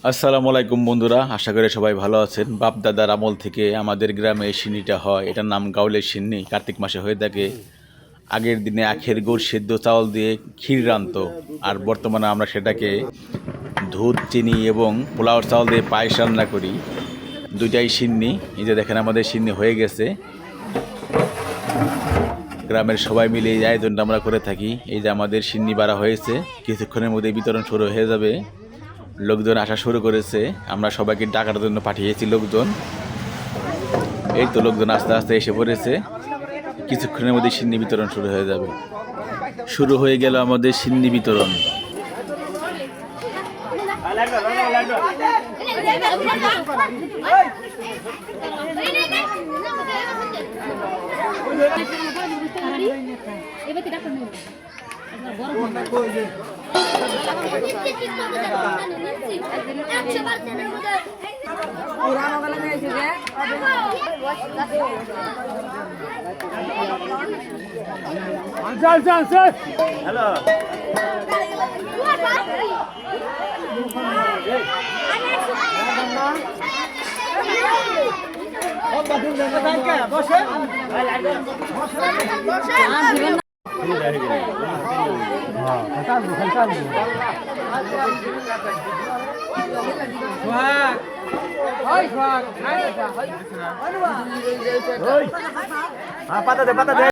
আসসালামু আলাইকুম বন্ধুরা, আশা করি সবাই ভালো আছেন। বাপ দাদার আমল থেকে আমাদের গ্রামে এই সিন্নিটা হয়, এটার নাম গাউলের সিন্নি। কার্তিক মাসে হয়ে থাকে। আগের দিনে আখের গুড় সেদ্ধ চাউল দিয়ে ক্ষীর রাঁধতো, আর বর্তমানে আমরা সেটাকে দুধ, চিনি এবং পোলাওর চাউল দিয়ে পায়েস রান্না করি। দুইটাই সিন্নি। এই যে দেখেন আমাদের সিন্নি হয়ে গেছে। গ্রামের সবাই মিলে এই আয়োজনটা আমরা করে থাকি। এই যে আমাদের সিন্নি বাড়া হয়েছে, কিছুক্ষণের মধ্যে বিতরণ শুরু হয়ে যাবে। লোকজন আসা শুরু করেছে, আমরা সবাইকে ডাকার জন্য পাঠিয়েছি লোকজন। এই তো লোকজন আস্তে আস্তে এসে পড়েছে, কিছুক্ষণের মধ্যে সিন্নি বিতরণ শুরু হয়ে যাবে। শুরু হয়ে গেল আমাদের সিন্নি বিতরণ। হ্যালো পাতা দে